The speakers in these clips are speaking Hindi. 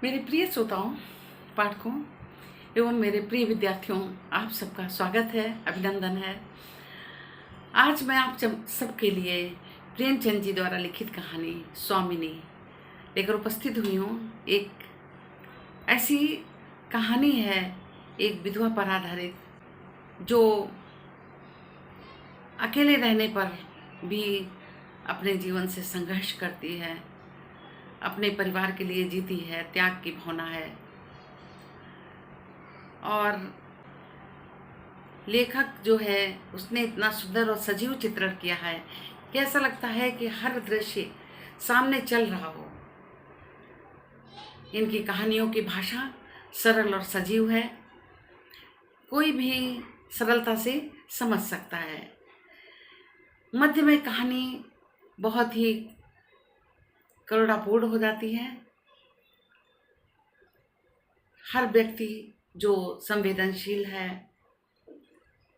मेरे प्रिय श्रोताओं, पाठकों एवं मेरे प्रिय विद्यार्थियों, आप सबका स्वागत है, अभिनंदन है। आज मैं आप सबके लिए प्रेमचंद जी द्वारा लिखित कहानी स्वामिनी लेकर उपस्थित हुई हूँ। एक ऐसी कहानी है, एक विधवा पर आधारित, जो अकेले रहने पर भी अपने जीवन से संघर्ष करती है, अपने परिवार के लिए जीती है, त्याग की भावना है। और लेखक जो है उसने इतना सुंदर और सजीव चित्रण किया है कि ऐसा लगता है कि हर दृश्य सामने चल रहा हो। इनकी कहानियों की भाषा सरल और सजीव है, कोई भी सरलता से समझ सकता है। मध्य में कहानी बहुत ही करुणापूर्ण हो जाती है। हर व्यक्ति जो संवेदनशील है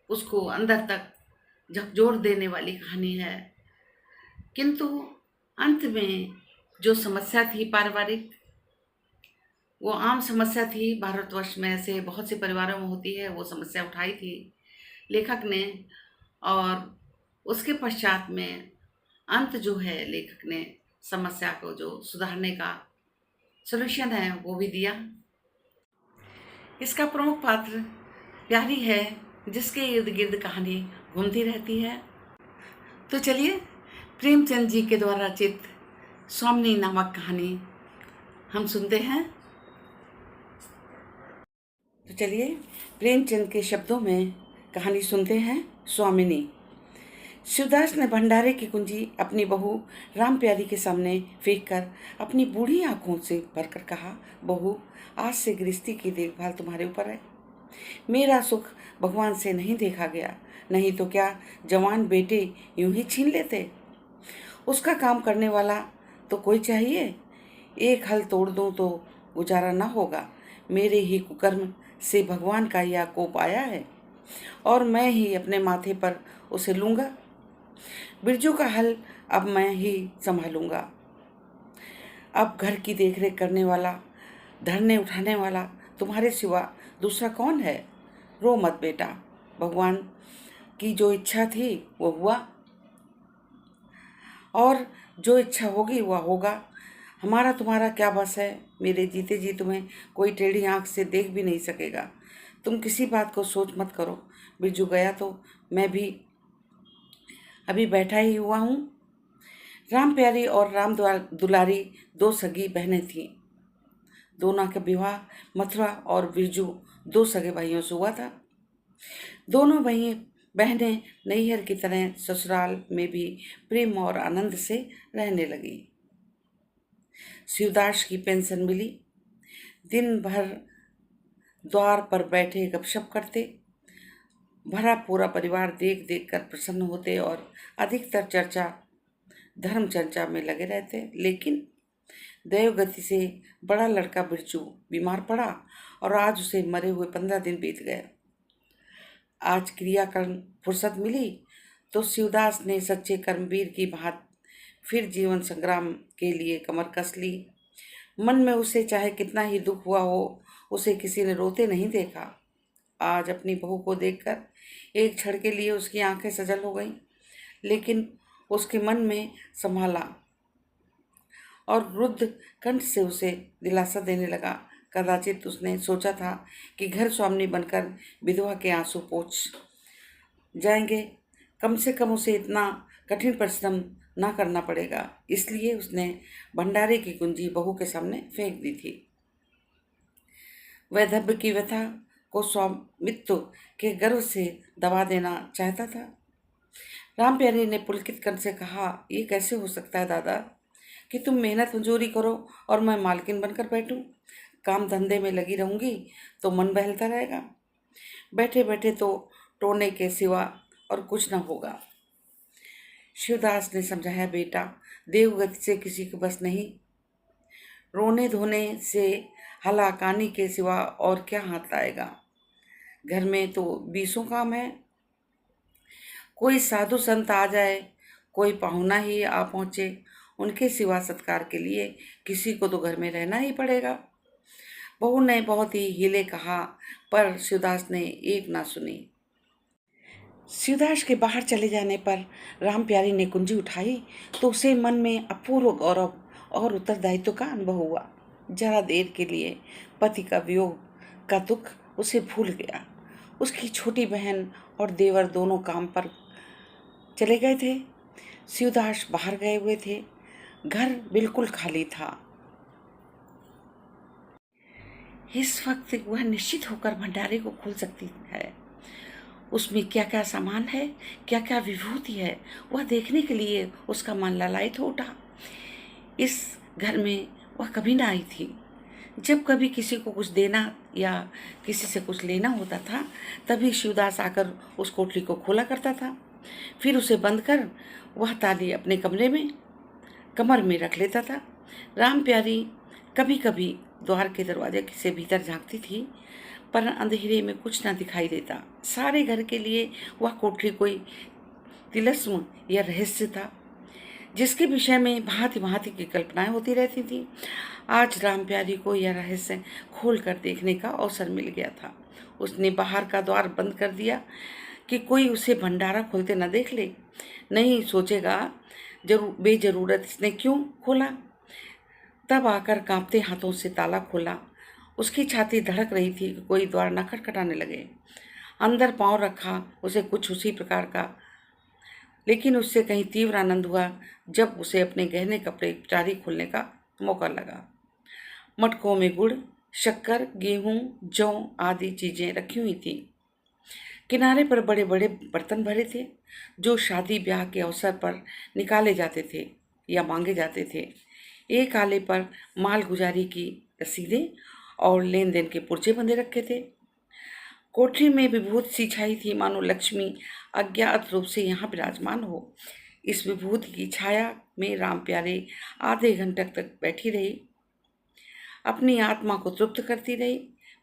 उसको अंदर तक झकझोर देने वाली कहानी है। किंतु अंत में जो समस्या थी पारिवारिक, वो आम समस्या थी, भारतवर्ष में ऐसे बहुत से परिवारों में होती है, वो समस्या उठाई थी लेखक ने। और उसके पश्चात में अंत जो है, लेखक ने समस्या को जो सुधारने का सॉल्यूशन है वो भी दिया। इसका प्रमुख पात्र प्यारी है, जिसके इर्द गिर्द कहानी घूमती रहती है। तो चलिए प्रेमचंद जी के द्वारा रचित स्वामिनी नामक कहानी हम सुनते हैं। तो चलिए प्रेमचंद के शब्दों में कहानी सुनते हैं, स्वामिनी। शिवदास ने भंडारे की कुंजी अपनी बहू राम प्यारी के सामने फेंक कर अपनी बूढ़ी आंखों से भरकर कहा, बहू, आज से गृहस्थी की देखभाल तुम्हारे ऊपर है। मेरा सुख भगवान से नहीं देखा गया, नहीं तो क्या जवान बेटे यूं ही छीन लेते। उसका काम करने वाला तो कोई चाहिए। एक हल तोड़ दूं तो गुजारा न होगा। मेरे ही कुकर्म से भगवान का यह कोप आया है और मैं ही अपने माथे पर उसे लूंगा। बिरजू का हल अब मैं ही संभालूंगा। अब घर की देखरेख करने वाला, धरने उठाने वाला तुम्हारे सिवा दूसरा कौन है। रो मत बेटा, भगवान की जो इच्छा थी वो हुआ और जो इच्छा होगी वह होगा। हमारा तुम्हारा क्या बस है। मेरे जीते जी तुम्हें कोई टेढ़ी आंख से देख भी नहीं सकेगा। तुम किसी बात को सोच मत करो। बिरजू गया तो मैं भी अभी बैठा ही हुआ हूँ। राम प्यारी और राम दुलारी दो सगी बहनें थीं। दोनों का विवाह मथुरा और बिरजू दो सगे भाइयों से हुआ था। दोनों बहनें नैहर की तरह ससुराल में भी प्रेम और आनंद से रहने लगी। शिवदास की पेंशन मिली। दिन भर द्वार पर बैठे गपशप करते। भरा पूरा परिवार देख देख कर प्रसन्न होते और अधिकतर धर्म चर्चा में लगे रहते। लेकिन दैवगति से बड़ा लड़का बिरजू बीमार पड़ा और आज उसे मरे हुए 15 दिन बीत गए। आज क्रियाकर्म फुर्सत मिली तो शिवदास ने सच्चे कर्मवीर की भांति फिर जीवन संग्राम के लिए कमर कस ली। मन में उसे चाहे कितना ही दुख हुआ हो, उसे किसी ने रोते नहीं देखा। आज अपनी बहू को देखकर एक क्षण के लिए उसकी आंखें सजल हो गईं, लेकिन उसके मन में संभाला और रुद्ध कंठ से उसे दिलासा देने लगा। कदाचित उसने सोचा था कि घर स्वामिनी बनकर विधवा के आंसू पोंछ जाएंगे, कम से कम उसे इतना कठिन परिश्रम ना करना पड़ेगा। इसलिए उसने भंडारे की कुंजी बहू के सामने फेंक दी थी। वैधव्य की व्यथा को स्वामित्व के गर्व से दबा देना चाहता था। राम प्यारी ने पुलकित कंठ से कहा, ये कैसे हो सकता है दादा कि तुम मेहनत मजूरी करो और मैं मालकिन बनकर बैठूं। काम धंधे में लगी रहूंगी तो मन बहलता रहेगा। बैठे बैठे तो टोने के सिवा और कुछ न होगा। शिवदास ने समझाया, बेटा, देवगति से किसी के बस नहीं। रोने धोने से हलाकानी के सिवा और क्या हाथ आएगा। घर में तो 20 काम है। कोई साधु संत आ जाए, कोई पाहुना ही आ पहुंचे, उनके सिवा सत्कार के लिए किसी को तो घर में रहना ही पड़ेगा। बहू ने बहुत ही हिले कहा, पर शिवदास ने एक ना सुनी। शिवदास के बाहर चले जाने पर राम प्यारी ने कुंजी उठाई तो उसे मन में अपूर्व गौरव और उत्तरदायित्व का अनुभव हुआ। जरा देर के लिए पति का वियोग का दुख उसे भूल गया। उसकी छोटी बहन और देवर दोनों काम पर चले गए थे। शिवदास बाहर गए हुए थे। घर बिल्कुल खाली था। इस वक्त वह निश्चित होकर भंडारे को खोल सकती है। उसमें क्या क्या सामान है, क्या क्या विभूति है, वह देखने के लिए उसका मन ललायत हो उठा। इस घर में वह कभी ना आई थी। जब कभी किसी को कुछ देना या किसी से कुछ लेना होता था, तभी शिवदास आकर उस कोठरी को खोला करता था। फिर उसे बंद कर वह ताली अपने कमरे में कमर में रख लेता था। राम प्यारी कभी कभी द्वार के दरवाजे से भीतर झांकती थी, पर अंधेरे में कुछ न दिखाई देता। सारे घर के लिए वह कोठरी कोई तिलस्म या रहस्य था, जिसके विषय में भांति भांति की कल्पनाएं होती रहती थी। आज राम प्यारी को यह रहस्य खोल कर देखने का अवसर मिल गया था। उसने बाहर का द्वार बंद कर दिया कि कोई उसे भंडारा खोलते न देख ले। नहीं सोचेगा बेजरूरत इसने क्यों खोला। तब आकर कांपते हाथों से ताला खोला। उसकी छाती धड़क रही थी कि कोई द्वार न खटखटाने लगे। अंदर पांव रखा उसे कुछ उसी प्रकार का, लेकिन उससे कहीं तीव्र आनंद हुआ जब उसे अपने गहने कपड़े चारी खोलने का मौका लगा। मटकों में गुड़, शक्कर, गेहूं, जौ आदि चीजें रखी हुई थी। किनारे पर बड़े बड़े बर्तन भरे थे, जो शादी ब्याह के अवसर पर निकाले जाते थे या मांगे जाते थे। एक आले पर माल गुजारी की रसीदें और लेन देन के पुर्जे बंधे रखे थे। कोठरी में विभूति सी छाई थी, मानो लक्ष्मी अज्ञात रूप से यहाँ विराजमान हो। इस विभूति की छाया में राम प्यारे आधे घंटे तक बैठी रही, अपनी आत्मा को तृप्त करती रही।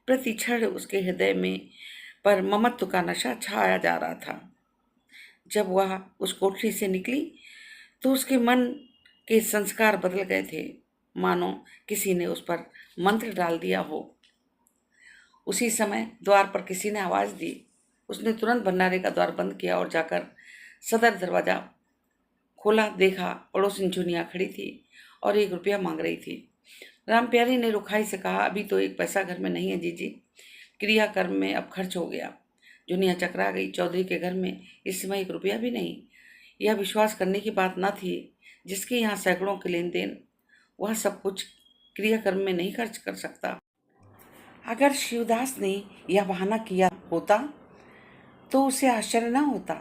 प्रति क्षण उसके हृदय में पर ममत्व का नशा छाया जा रहा था। जब वह उस कोठरी से निकली तो उसके मन के संस्कार बदल गए थे, मानो किसी ने उस पर मंत्र डाल दिया हो। उसी समय द्वार पर किसी ने आवाज दी। उसने तुरंत भंडारे का द्वार बंद किया और जाकर सदर दरवाजा खोला। देखा पड़ोसिन चुनिया खड़ी थी और 1 रुपया मांग रही थी। राम प्यारी ने रुखाई से कहा, अभी तो 1 पैसा घर में नहीं है जीजी, क्रियाकर्म में अब खर्च हो गया। जुनिया चकरा गई। चौधरी के घर में इस समय 1 रुपया भी नहीं। यह विश्वास करने की बात न थी। जिसके यहाँ सैकड़ों के लेन देन, वह सब कुछ क्रियाकर्म में नहीं खर्च कर सकता। अगर शिवदास ने यह बहाना किया होता तो उसे आश्चर्य न होता।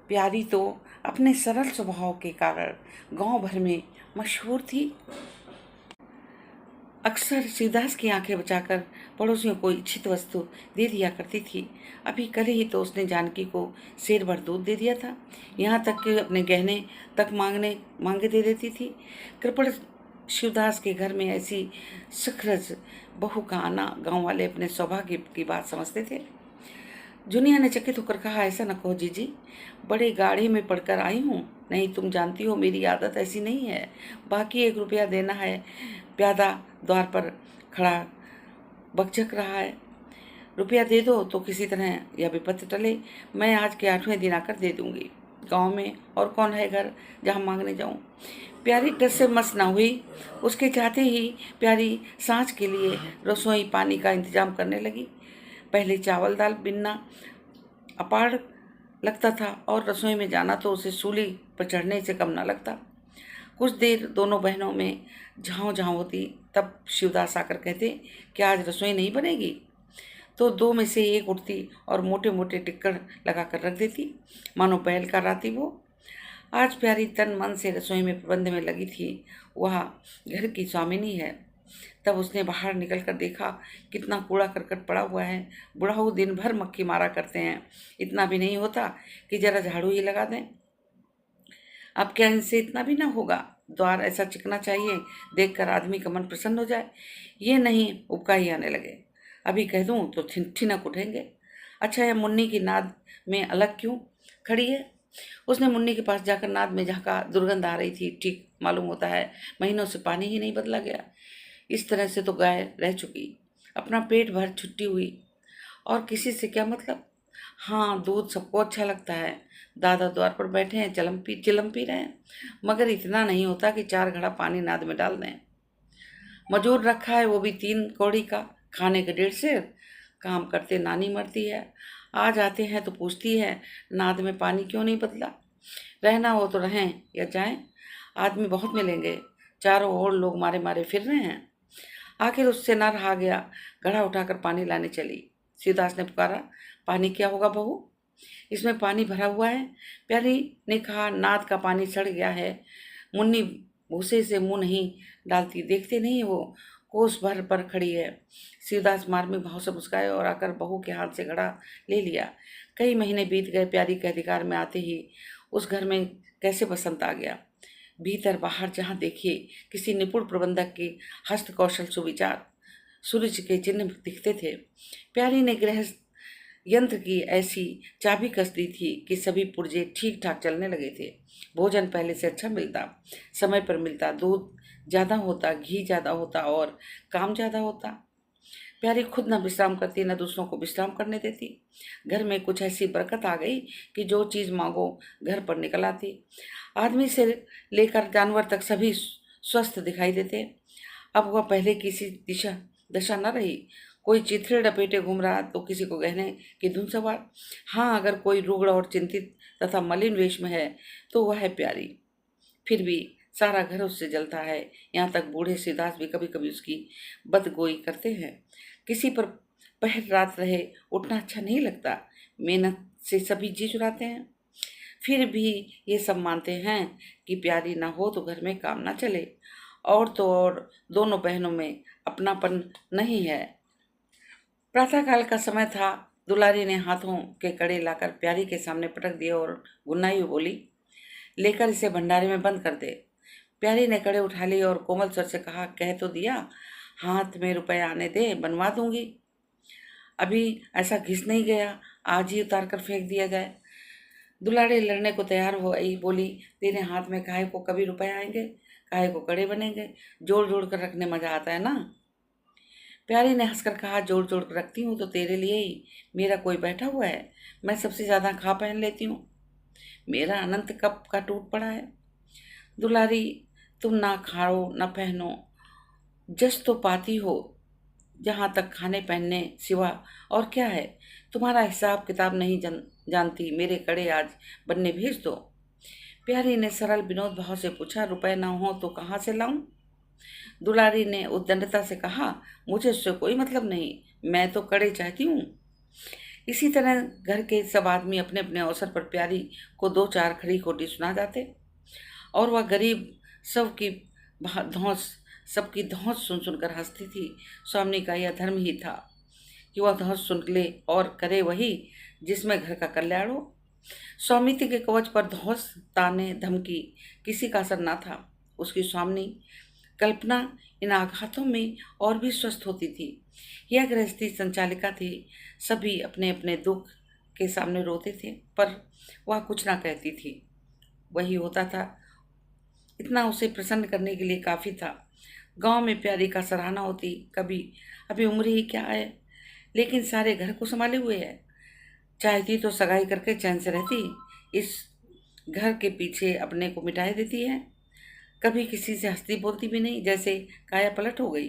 प्यारी तो अपने सरल स्वभाव के कारण गांव भर में मशहूर थी। अक्सर शिवदास की आंखें बचाकर पड़ोसियों को इच्छित वस्तु दे दिया करती थी। अभी कल ही तो उसने जानकी को सेर भर दूध दे दिया था। यहाँ तक कि अपने गहने तक मांगे दे देती थी। कृपण शिवदास के घर में ऐसी सुखरज बहू का आना गांव वाले अपने सौभाग्य की बात समझते थे। जुनिया ने चकित होकर कहा, ऐसा न कहो जीजी, बड़े गाढ़े में पड़कर आई हूँ। नहीं, तुम जानती हो मेरी आदत ऐसी नहीं है। बाकी 1 रुपया देना है। प्यादा द्वार पर खड़ा बकझक रहा है। रुपया दे दो तो किसी तरह यह विपत्ति टले। मैं आज के 8वें दिन आकर दे दूंगी। गांव में और कौन है घर जहाँ मांगने जाऊं। प्यारी डर से मस न हुई। उसके चाहते ही प्यारी सांझ के लिए रसोई पानी का इंतजाम करने लगी। पहले चावल दाल बिनना अपार लगता था और रसोई में जाना तो उसे सूली पर चढ़ने से कम न लगता। कुछ देर दोनों बहनों में झाँव झाँव होती, तब शिवदास आकर कहते कि आज रसोई नहीं बनेगी, तो 2 में से एक उठती और मोटे मोटे टिक्कड़ लगाकर रख देती, मानो बैल का राती वो। आज प्यारी तन मन से रसोई में प्रबंध में लगी थी। वह घर की स्वामिनी है। तब उसने बाहर निकल कर देखा, कितना कूड़ा करकट पड़ा हुआ है। बुढ़ाऊ दिन भर मक्खी मारा करते हैं, इतना भी नहीं होता कि जरा झाड़ू ही लगा दें। अब क्या इनसे इतना भी ना होगा। द्वार ऐसा चिकना चाहिए, देखकर आदमी का मन प्रसन्न हो जाए। ये नहीं उबका ही आने लगे। अभी कह दूं तो ठिनक उठेंगे। अच्छा, यह मुन्नी की नाद में अलग क्यों खड़ी है। उसने मुन्नी के पास जाकर नाद में झांका। दुर्गंध आ रही थी। ठीक मालूम होता है महीनों से पानी ही नहीं बदला गया। इस तरह से तो गाय रह चुकी। अपना पेट भर छुट्टी हुई, और किसी से क्या मतलब। हाँ, दूध सबको अच्छा लगता है। दादा द्वार पर बैठे हैं, चिलम पी रहे हैं, मगर इतना नहीं होता कि 4 घड़ा पानी नाद में डाल दें। मजूर रखा है, वो भी 3 कौड़ी का, खाने के 1.5 सेर। काम करते नानी मरती है। आ जाते हैं तो पूछती है, नाद में पानी क्यों नहीं बदला। रहना हो तो रहें या जाएं, आदमी बहुत मिलेंगे। चारों ओर लोग मारे मारे फिर रहे हैं। आखिर उससे न रहा गया, घड़ा उठाकर पानी लाने चली। शिवदास ने पुकारा, पानी क्या होगा बहू, इसमें पानी भरा हुआ है। प्यारी ने कहा, नाद का पानी सड़ गया है। मुन्नी भूसे से मुंह नहीं डालती, देखते नहीं वो कोस भर पर खड़ी है। शिवदास मार्मिक भाव से मुस्काए और आकर बहू के हाथ से घड़ा ले लिया। कई महीने बीत गए। प्यारी के अधिकार में आते ही उस घर में कैसे बसंत आ गया। भीतर बाहर जहाँ देखिए किसी निपुण प्रबंधक के हस्त कौशल, सुविचार, सूरज के चिन्ह दिखते थे। प्यारी ने गृह यंत्र की ऐसी चाबी कस दी थी कि सभी पुर्जे ठीक ठाक चलने लगे थे। भोजन पहले से अच्छा मिलता, समय पर मिलता, दूध ज़्यादा होता, घी ज़्यादा होता और काम ज़्यादा होता। प्यारी खुद न विश्राम करती, न दूसरों को विश्राम करने देती। घर में कुछ ऐसी बरकत आ गई कि जो चीज़ मांगो घर पर निकल आती। आदमी से लेकर जानवर तक सभी स्वस्थ दिखाई देते। अब वह पहले किसी दशा न रही। कोई चिथड़े लपेटे घूम रहा तो किसी को गहने की धुन सवार। हाँ, अगर कोई रुग्ण और चिंतित तथा मलिन वेश में है तो वह है प्यारी। फिर भी सारा घर उससे जलता है। यहाँ तक बूढ़े शिवदास भी कभी कभी उसकी बदगोई करते हैं। किसी पर पहर रात रहे उठना अच्छा नहीं लगता। मेहनत से सभी जी चुराते हैं। फिर भी ये सब मानते हैं कि प्यारी ना हो तो घर में काम ना चले। और तो और दोनों बहनों में अपनापन नहीं है। प्रातःकाल का समय था। दुलारी ने हाथों के कड़े लाकर प्यारी के सामने पटक दिए और गुन्नाई हुई बोली, लेकर इसे भंडारे में बंद कर दे। प्यारी ने कड़े उठा लिए और कोमल स्वर से कहा, कह तो दिया, हाथ में रुपए आने दे, बनवा दूंगी। अभी ऐसा घिस नहीं गया, आज ही उतार कर फेंक दिया जाए। दुलारी लड़ने को तैयार हो गई, बोली, तेरे हाथ में काहे को कभी रुपए आएंगे, काहे को कड़े बनेंगे, जोड़ जोड़ कर रखने मजा आता है ना। प्यारी ने हंसकर कहा, जोड़ जोड़ कर रखती हूँ तो तेरे लिए ही। मेरा कोई बैठा हुआ है, मैं सबसे ज्यादा खा पहन लेती हूँ। मेरा अनंत कब का टूट पड़ा है। दुलारी, तुम ना खाओ ना पहनो, जस तो पाती हो, जहाँ तक खाने पहनने सिवा और क्या है। तुम्हारा हिसाब किताब नहीं जानती। मेरे कड़े आज बनने भेज दो। प्यारी ने सरल विनोद भाव से पूछा, रुपए ना हो तो कहाँ से लाऊं। दुलारी ने उद्दंडता से कहा, मुझे उससे कोई मतलब नहीं, मैं तो कड़े चाहती हूँ। इसी तरह घर के सब आदमी अपने अपने अवसर पर प्यारी को 2-4 खड़ी खोटी सुना जाते, और वह गरीब सबकी धौंस सबकी धौंस सुन सुनकर हंसती थी। स्वामी का यह धर्म ही था कि वह धौंस सुन ले और करे वही जिसमें घर का कल्याण हो। स्वामित्व के कवच पर धौंस, ताने, धमकी किसी का असर न था। उसकी स्वामिनी कल्पना इन आघातों में और भी स्वस्थ होती थी। यह गृहस्थी संचालिका थी। सभी अपने अपने दुख के सामने रोते थे, पर वह कुछ ना कहती थी। वही होता था, इतना उसे प्रसन्न करने के लिए काफी था। गांव में प्यारी का सराहना होती। कभी अभी उम्र ही क्या है, लेकिन सारे घर को संभाले हुए है। चाहती तो सगाई करके चैन से रहती। इस घर के पीछे अपने को मिटाई देती है। कभी किसी से हंसती बोलती भी नहीं, जैसे काया पलट हो गई।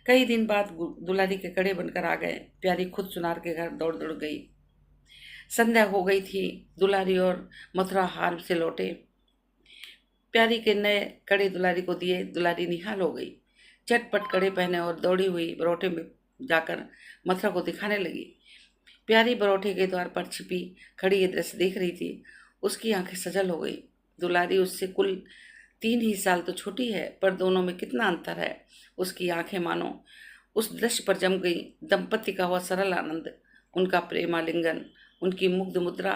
कई दिन बाद दुलारी के कड़े बनकर आ गए। प्यारी खुद सुनार के घर दौड़ दौड़ गई। संध्या हो गई थी। दुलारी और मथुरा हार से लौटे। प्यारी के नए कड़े दुलारी को दिए। दुलारी निहाल हो गई। चटपट कड़े पहने और दौड़ी हुई बरोटे में जाकर मथुरा को दिखाने लगी। प्यारी बरोठे के द्वार पर छिपी खड़ी ये दृश्य देख रही थी। उसकी आंखें सजल हो गई। दुलारी उससे कुल 3 ही साल तो छोटी है, पर दोनों में कितना अंतर है। उसकी आंखें मानो उस दृश्य पर जम गई। दंपति का वह सरल आनंद, उनका प्रेमालिंगन, उनकी मुग्ध मुद्रा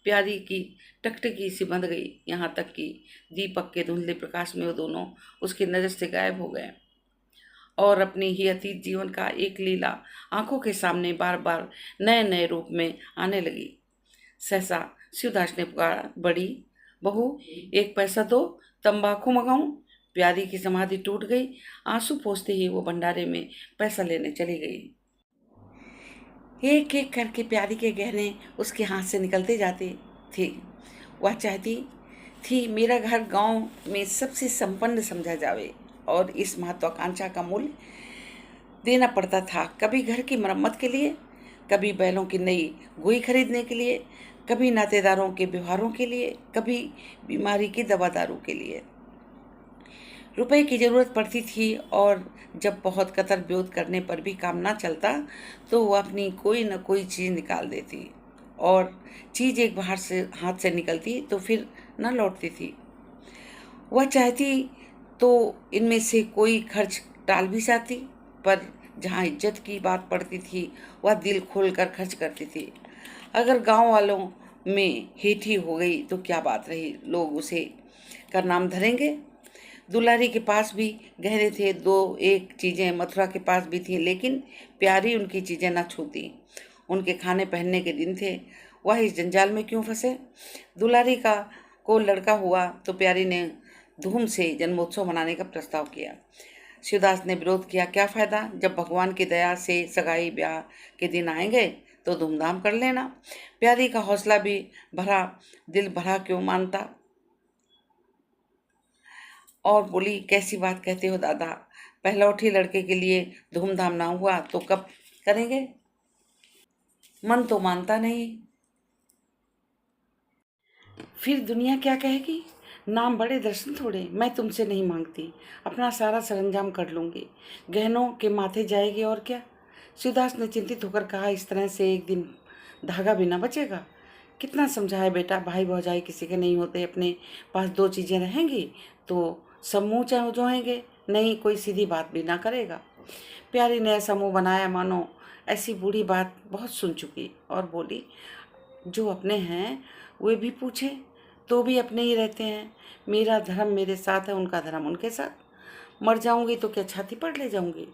प्यारी की टकटकी सी बंध गई। यहाँ तक कि दीपक के धुंधले प्रकाश में वो दोनों उसकी नजर से गायब हो गए और अपनी ही अतीत जीवन का एक लीला आंखों के सामने बार बार नए नए रूप में आने लगी। सहसा शिवदास ने पुकारा, बड़ी बहू, 1 पैसा दो, तंबाकू मंगाऊं। प्यारी की समाधि टूट गई। आंसू पोंछते ही वो भंडारे में पैसा लेने चली गई। एक एक करके प्यारी के गहने उसके हाथ से निकलते जाते थे। वह चाहती थी मेरा घर गांव में सबसे संपन्न समझा जावे, और इस महत्वाकांक्षा का मूल्य देना पड़ता था। कभी घर की मरम्मत के लिए, कभी बैलों की नई गुई खरीदने के लिए, कभी नातेदारों के व्यवहारों के लिए, कभी बीमारी की दवा दारू के लिए रुपए की जरूरत पड़ती थी। और जब बहुत कतर विरोध करने पर भी काम ना चलता तो वो अपनी कोई न कोई चीज़ निकाल देती, और चीज़ एक बाहर से हाथ से निकलती तो फिर न लौटती थी। वह चाहती तो इनमें से कोई खर्च टाल भी जाती, पर जहाँ इज्जत की बात पड़ती थी वह दिल खोल कर खर्च करती थी। अगर गांव वालों में हेठी हो गई तो क्या बात रही, लोग उसे का नाम धरेंगे। दुलारी के पास भी गहने थे, दो एक चीज़ें मथुरा के पास भी थी, लेकिन प्यारी उनकी चीज़ें न छूती। उनके खाने पहनने के दिन थे, वह इस जंजाल में क्यों फंसे। दुलारी का को लड़का हुआ तो प्यारी ने धूम से जन्मोत्सव मनाने का प्रस्ताव किया। शिवदास ने विरोध किया, क्या फायदा, जब भगवान की दया से सगाई ब्याह के दिन आएंगे तो धूमधाम कर लेना। प्यारी का हौसला भी भरा, दिल भरा क्यों मानता, और बोली, कैसी बात कहते हो दादा, पहलौठी लड़के के लिए धूमधाम ना हुआ तो कब करेंगे, मन तो मानता नहीं। फिर दुनिया क्या कहेगी, नाम बड़े दर्शन थोड़े, मैं तुमसे नहीं मांगती, अपना सारा सरंजाम कर लूंगी, गहनों के माथे जाएगी और क्या। शिवदास ने चिंतित होकर कहा, इस तरह से एक दिन धागा भी ना बचेगा। कितना समझाए बेटा, भाई भौजाई किसी के नहीं होते, अपने पास दो चीज़ें रहेंगी तो सब मुँह जोएंगे, नहीं कोई सीधी बात भी ना करेगा। प्यारी ने ऐसा मुँह बनाया मानो ऐसी बूढ़ी बात बहुत सुन चुकी, और बोली, जो अपने हैं वे भी पूछें तो भी अपने ही रहते हैं। मेरा धर्म मेरे साथ है, उनका धर्म उनके साथ। मर जाऊंगी तो क्या छाती पर ले जाऊंगी।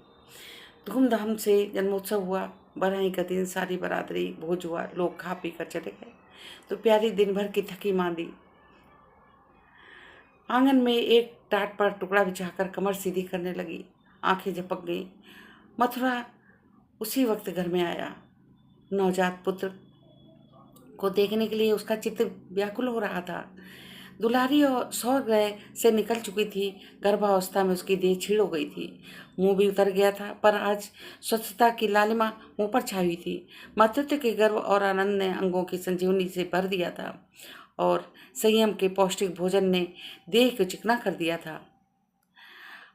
धूमधाम से जन्मोत्सव हुआ। बरहई का दिन सारी बरादरी, भोज हुआ, लोग खा पी कर चले गए तो प्यारी दिन भर की थकी मांदी आंगन में एक टाट पर टुकड़ा बिछाकर कमर सीधी करने लगी। आंखें झपक गई। मथुरा उसी वक्त घर में आया। नवजात पुत्र को देखने के लिए उसका चित्त व्याकुल हो रहा था। दुलारी और सौ गृह से निकल चुकी थी। गर्भावस्था में उसकी देह छीड़ हो गई थी, मुंह भी उतर गया था, पर आज स्वच्छता की लालिमा मुंह पर छाई हुई थी। मातृत्व के गर्व और आनंद ने अंगों की संजीवनी से भर दिया था, और संयम के पौष्टिक भोजन ने देह को चिकना कर दिया था।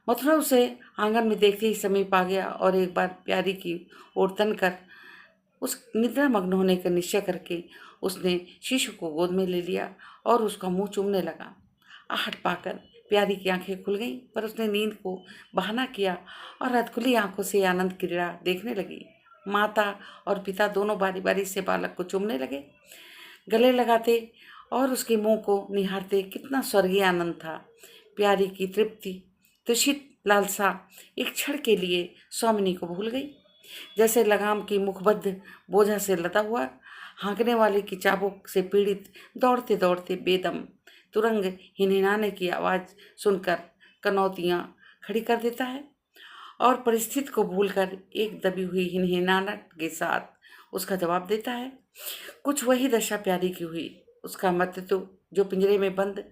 मथुरा उसे आंगन में देखते ही समीप आ गया, और एक बार प्यारी की ओर तन कर उस निद्रा मग्न होने का निश्चय करके उसने शिशु को गोद में ले लिया और उसका मुंह चूमने लगा। आहट पाकर प्यारी की आंखें खुल गईं, पर उसने नींद को बहाना किया और अधखुली आंखों से आनंद क्रीड़ा देखने लगी। माता और पिता दोनों बारी बारी से बालक को चूमने लगे, गले लगाते और उसके मुंह को निहारते। कितना स्वर्गीय आनंद था। प्यारी की तृप्ति, तृषित लालसा एक क्षण के लिए स्वामिनी को भूल गई। जैसे लगाम की मुखबद्ध बोझा से लदा हुआ हाँकने वाले की चाबुक से पीड़ित दौड़ते दौड़ते बेदम तुरंग हिनहिनाने की आवाज़ सुनकर कनौतियाँ खड़ी कर देता है, और परिस्थिति को भूलकर एक दबी हुई हिनहिनाहट के साथ उसका जवाब देता है। कुछ वही दशा प्यारी की हुई। उसका मृत्यु जो पिंजरे में बंद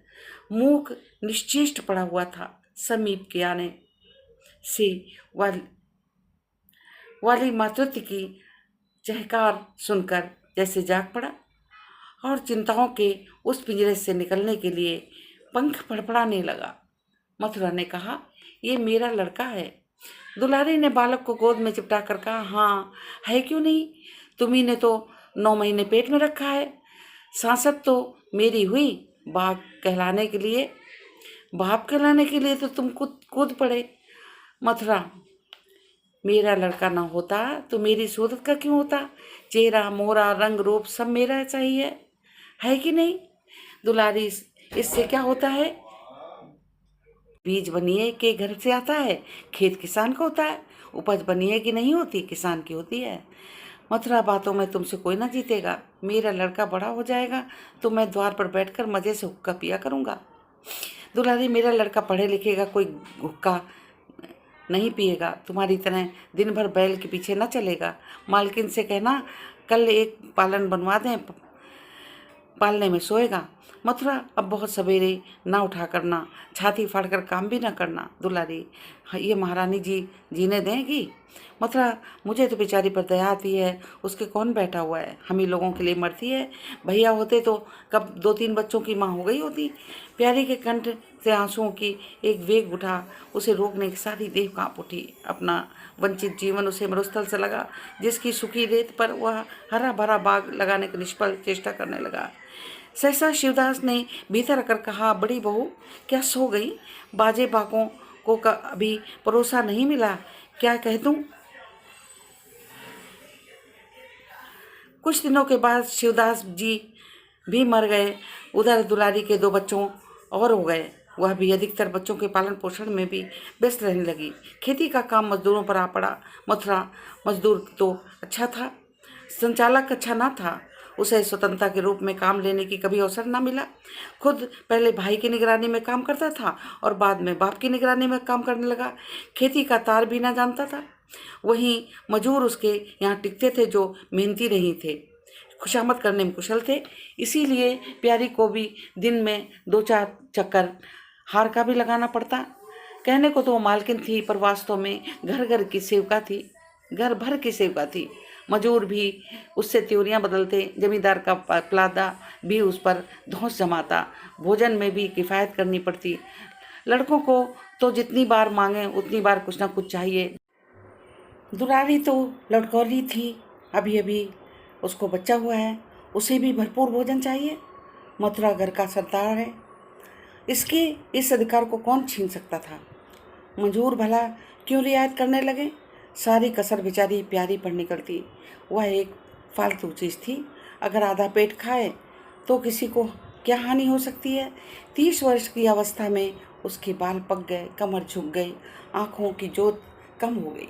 मूक निश्चेष्ट पड़ा हुआ था, समीप के आने से वाली मातृत्व की चहकार सुनकर जैसे जाग पड़ा, और चिंताओं के उस पिंजरे से निकलने के लिए पंख फड़फड़ाने लगा। मथुरा ने कहा, ये मेरा लड़का है। दुलारी ने बालक को गोद में चिपटा कर कहा, हाँ है क्यों नहीं, तुम्ही ने तो 9 महीने पेट में रखा है। सांसत तो मेरी हुई, बाप कहलाने के लिए तो तुम कूद पड़े। मथुरा, मेरा लड़का ना होता तो मेरी सूरत का क्यों होता। चेहरा मोहरा रंग रूप सब मेरा ऐसा ही है कि नहीं। दुलारी, इससे क्या होता है, बीज बनिए के घर से आता है, खेत किसान का होता है, उपज बनिए की नहीं होती, किसान की होती है। मथुरा, बातों में तुमसे कोई ना जीतेगा। मेरा लड़का बड़ा हो जाएगा तो मैं द्वार पर बैठकर मजे से हुक्का पिया करूंगा। दुलारी, मेरा लड़का पढ़े लिखेगा, कोई गुटखा नहीं पिएगा, तुम्हारी तरह दिन भर बैल के पीछे न चलेगा। मालकिन से कहना कल एक पालन बनवा दें, पालने में सोएगा। मथुरा, अब बहुत सवेरे ना उठा करना, छाती फाड़कर काम भी ना करना। दुलारी, हाँ, ये महारानी जी जीने देंगी? मथुरा, मुझे तो बेचारी पर दया आती है, उसके कौन बैठा हुआ है, हम ही लोगों के लिए मरती है। भैया होते तो कब 2-3 बच्चों की माँ हो गई होती। प्यारी के कंठ से आंसुओं की एक वेग उठा, उसे रोकने की सारी देह कांप उठी। अपना वंचित जीवन उसे मरुस्थल से लगा, जिसकी सूखी रेत पर वह हरा भरा बाग लगाने की निष्फल चेष्टा करने लगा। सहसा शिवदास ने भीतर आकर कहा, बड़ी बहू, क्या सो गई? बाजे बाकों को अभी परोसा नहीं मिला, क्या कह दूं? कुछ दिनों के बाद शिवदास जी भी मर गए। उधर दुलारी के 2 बच्चों और हो गए। वह भी अधिकतर बच्चों के पालन पोषण में भी व्यस्त रहने लगी। खेती का काम मजदूरों पर आ पड़ा। मथुरा मजदूर तो अच्छा था, संचालक अच्छा ना था। उसे स्वतंत्रता के रूप में काम लेने की कभी अवसर ना मिला। खुद पहले भाई की निगरानी में काम करता था और बाद में बाप की निगरानी में काम करने लगा। खेती का तार भी ना जानता था। वहीं मजूर उसके यहाँ टिकते थे जो मेहनती नहीं थे, खुशामद करने में कुशल थे। इसीलिए प्यारी को भी दिन में 2-4 चक्कर हार का भी लगाना पड़ता। कहने को तो वो मालकिन थी, पर वास्तव में घर घर की सेवका थी, घर भर की सेवका थी। मजूर भी उससे त्योरियां बदलते, जमींदार का प्लादा भी उस पर धौंस जमाता, भोजन में भी किफ़ायत करनी पड़ती। लड़कों को तो जितनी बार मांगे उतनी बार कुछ ना कुछ चाहिए। दुलारी तो लड़कौली थी, अभी अभी उसको बच्चा हुआ है, उसे भी भरपूर भोजन चाहिए। मथुरा घर का सरदार है, इसके इस अधिकार को कौन छीन सकता था? मजूर भला क्यों रियायत करने लगे? सारी कसर बेचारी प्यारी पर निकलती। वह एक फालतू चीज़ थी, अगर आधा पेट खाए तो किसी को क्या हानि हो सकती है? 30 वर्ष की अवस्था में उसके बाल पक गए, कमर झुक गई, आँखों की जोत कम हो गई,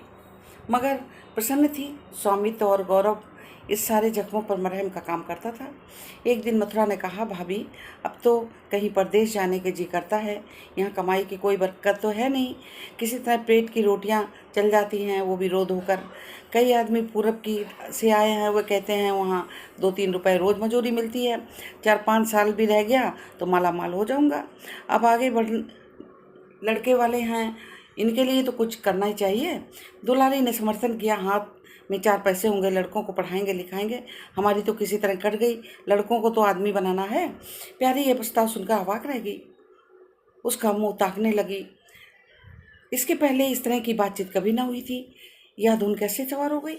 मगर प्रसन्न थी। स्वामित्व और गौरव इस सारे जख्मों पर मरहम का काम करता था। एक दिन मथुरा ने कहा, भाभी, अब तो कहीं परदेश जाने के जी करता है, यहाँ कमाई की कोई बरकत तो है नहीं, किसी तरह पेट की रोटियाँ चल जाती हैं, वो भी रो धोकर। कई आदमी पूरब की से आए हैं, वो कहते हैं वहाँ 2-3 रुपए रोज़ मजूरी मिलती है, 4-5 साल भी रह गया तो माला माल हो जाऊँगा। अब आगे बढ़ लड़के वाले हैं, इनके लिए तो कुछ करना ही चाहिए। दुलारी ने समर्थन किया, हाथ में 4 पैसे होंगे, लड़कों को पढ़ाएंगे लिखाएंगे, हमारी तो किसी तरह कट गई, लड़कों को तो आदमी बनाना है। प्यारी ये प्रस्ताव सुनकर अवाक रह गई, उसका मुंह ताकने लगी। इसके पहले इस तरह की बातचीत कभी ना हुई थी, यह धुन कैसे सवार हो गई?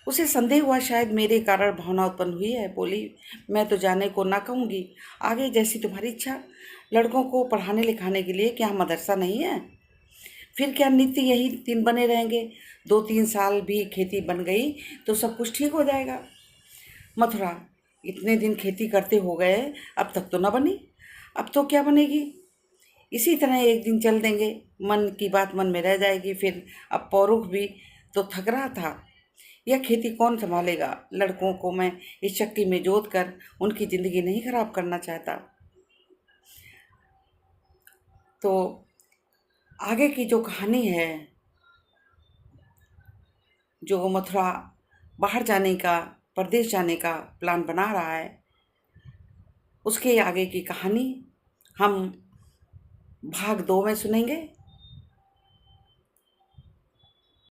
उसे संदेह हुआ, शायद मेरे कारण भावना उत्पन्न हुई है। बोली, मैं तो जाने को ना कहूँगी, आगे जैसी तुम्हारी इच्छा। लड़कों को पढ़ाने लिखाने के लिए क्या मदरसा नहीं है? फिर क्या नित्य यही दिन बने रहेंगे? 2-3 साल भी खेती बन गई तो सब कुछ ठीक हो जाएगा। मथुरा, इतने दिन खेती करते हो गए, अब तक तो न बनी, अब तो क्या बनेगी? इसी तरह एक दिन चल देंगे, मन की बात मन में रह जाएगी। फिर अब पौरुख भी तो थक रहा था, यह खेती कौन संभालेगा? लड़कों को मैं इस चक्की में जोत कर उनकी ज़िंदगी नहीं खराब करना चाहता। तो आगे की जो कहानी है, जो मथुरा बाहर जाने का, परदेश जाने का प्लान बना रहा है, उसके आगे की कहानी हम भाग 2 में सुनेंगे।